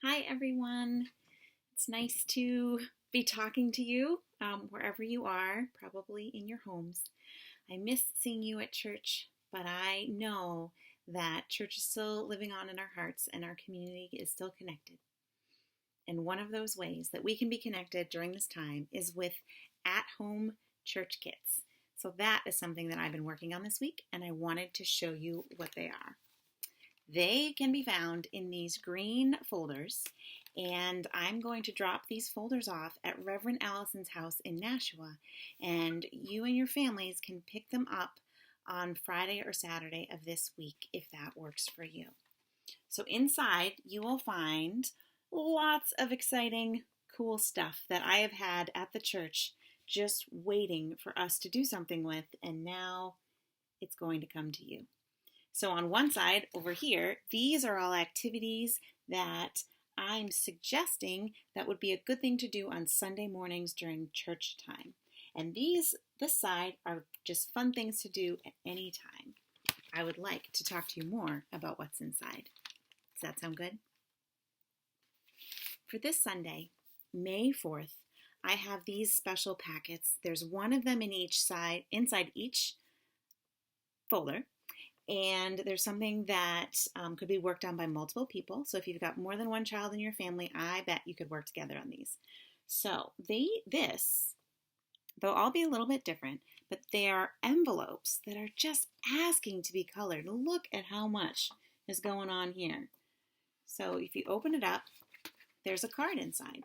Hi, everyone. It's nice to be talking to you wherever you are, probably in your homes. I miss seeing you at church, but I know that church is still living on in our hearts and our community is still connected. And one of those ways that we can be connected during this time is with at home church kits. So that is something that I've been working on this week, and I wanted to show you what they are. They can be found in these green folders, and I'm going to drop these folders off at Reverend Allison's house in Nashua, and you and your families can pick them up on Friday or Saturday of this week if that works for you. So inside you will find lots of exciting, cool stuff that I have had at the church just waiting for us to do something with, and now it's going to come to you. So on one side over here, these are all activities that I'm suggesting that would be a good thing to do on Sunday mornings during church time. And this side are just fun things to do at any time. I would like to talk to you more about what's inside. Does that sound good? For this Sunday, May 4th, I have these special packets. There's one of them inside each folder. And there's something that could be worked on by multiple people. So if you've got more than one child in your family, I bet you could work together on these. So they'll all be a little bit different, but they are envelopes that are just asking to be colored. Look at how much is going on here. So if you open it up, there's a card inside.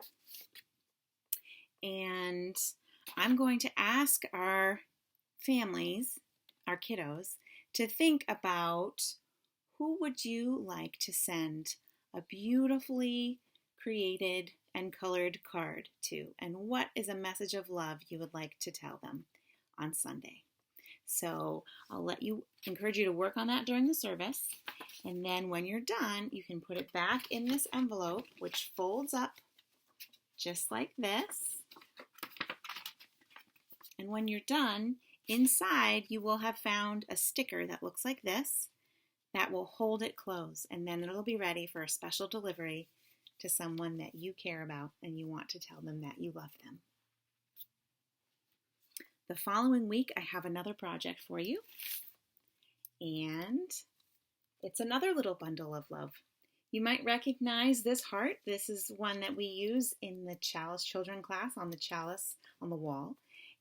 And I'm going to ask our families, our kiddos, to think about who would you like to send a beautifully created and colored card to, and what is a message of love you would like to tell them on Sunday. So I'll encourage you to work on that during the service, and then when you're done, you can put it back in this envelope, which folds up just like this. And when you're done, inside, you will have found a sticker that looks like this that will hold it closed, and then it'll be ready for a special delivery to someone that you care about and you want to tell them that you love them. The following week, I have another project for you, and it's another little bundle of love. You might recognize this heart. This is one that we use in the Chalice Children class on the chalice on the wall.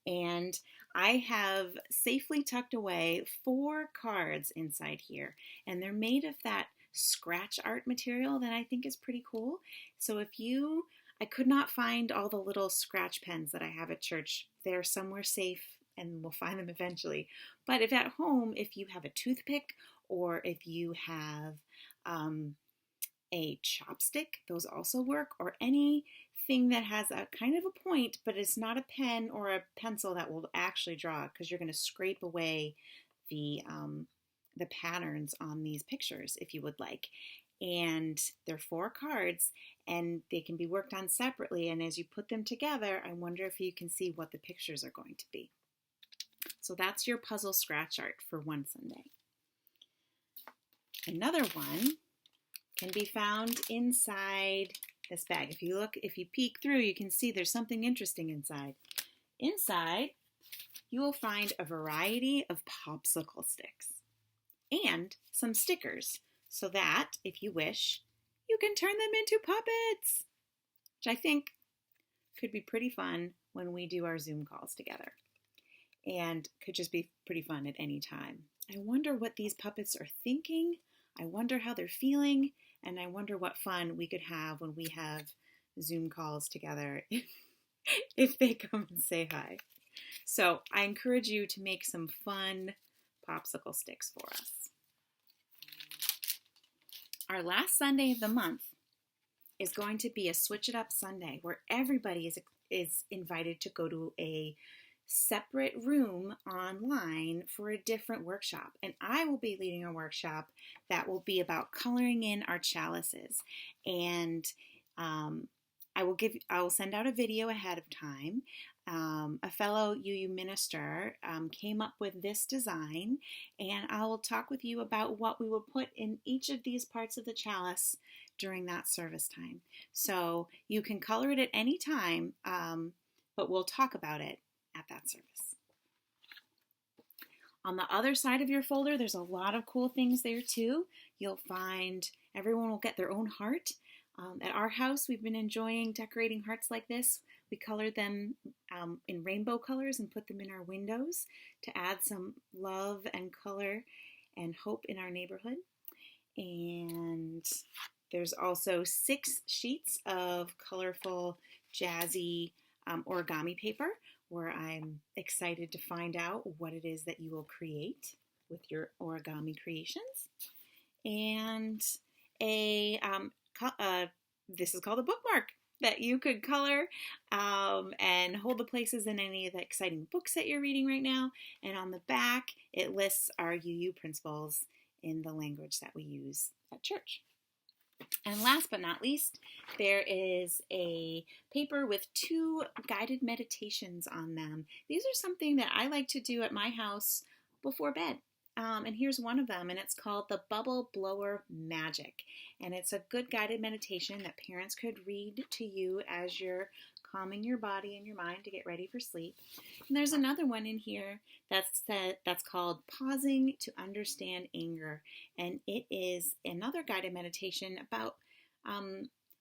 And I have safely tucked away 4 cards inside here, and they're made of that scratch art material that I think is pretty cool. So I could not find all the little scratch pens that I have at church. They're somewhere safe, and we'll find them eventually. But if at home, if you have a toothpick, or if you have a chopstick, those also work, or anything that has a kind of a point, but it's not a pen or a pencil that will actually draw, because you're going to scrape away the patterns on these pictures if you would like. And they're 4 cards, and they can be worked on separately, and as you put them together, I wonder if you can see what the pictures are going to be. So that's your puzzle scratch art for one Sunday. Another one can be found inside this bag. If you peek through, you can see there's something interesting inside. Inside, you will find a variety of popsicle sticks and some stickers, so that, if you wish, you can turn them into puppets, which I think could be pretty fun when we do our Zoom calls together, and could just be pretty fun at any time. I wonder what these puppets are thinking. I wonder how they're feeling, and I wonder what fun we could have when we have Zoom calls together if they come and say hi. So I encourage you to make some fun popsicle sticks for us. Our last Sunday of the month is going to be a Switch It Up Sunday, where everybody is invited to go to a separate room online for a different workshop. And I will be leading a workshop that will be about coloring in our chalices. And I will send out a video ahead of time. A fellow UU minister came up with this design, and I will talk with you about what we will put in each of these parts of the chalice during that service time. So you can color it at any time, but we'll talk about it at that service. On the other side of your folder, there's a lot of cool things there too. You'll find everyone will get their own heart. At our house, we've been enjoying decorating hearts like this. We colored them in rainbow colors and put them in our windows to add some love and color and hope in our neighborhood. And there's also 6 sheets of colorful, jazzy origami paper where I'm excited to find out what it is that you will create with your origami creations. And this is called a bookmark that you could color and hold the places in any of the exciting books that you're reading right now. And on the back, it lists our UU principles in the language that we use at church. And last but not least, there is a paper with 2 guided meditations on them. These are something that I like to do at my house before bed. And here's one of them, and it's called The Bubble Blower Magic. And it's a good guided meditation that parents could read to you as you're calming your body and your mind to get ready for sleep. And there's another one in here that's called Pausing to Understand Anger. And it is another guided meditation about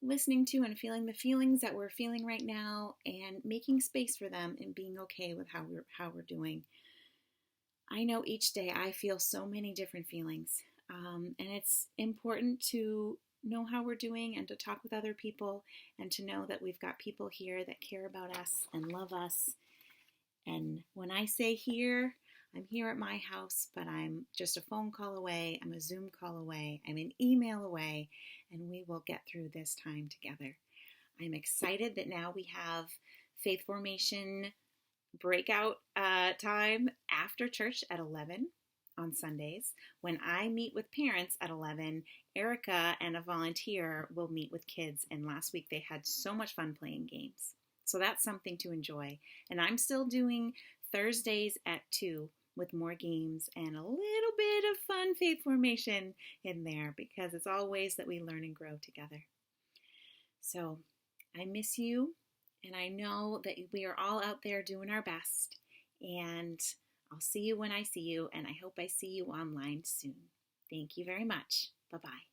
listening to and feeling the feelings that we're feeling right now and making space for them and being okay with how we're doing. I know each day I feel so many different feelings, and it's important to know how we're doing and to talk with other people and to know that we've got people here that care about us and love us. And when I say here, I'm here at my house, but I'm just a phone call away, I'm a Zoom call away, I'm an email away, and we will get through this time together. I'm excited that now we have faith formation breakout time after church at 11 on Sundays. When I meet with parents at 11, Erica and a volunteer will meet with kids, and last week they had so much fun playing games. So that's something to enjoy. And I'm still doing Thursdays at 2 with more games and a little bit of fun faith formation in there because it's all ways that we learn and grow together. So I miss you. And I know that we are all out there doing our best. And I'll see you when I see you. And I hope I see you online soon. Thank you very much. Bye-bye.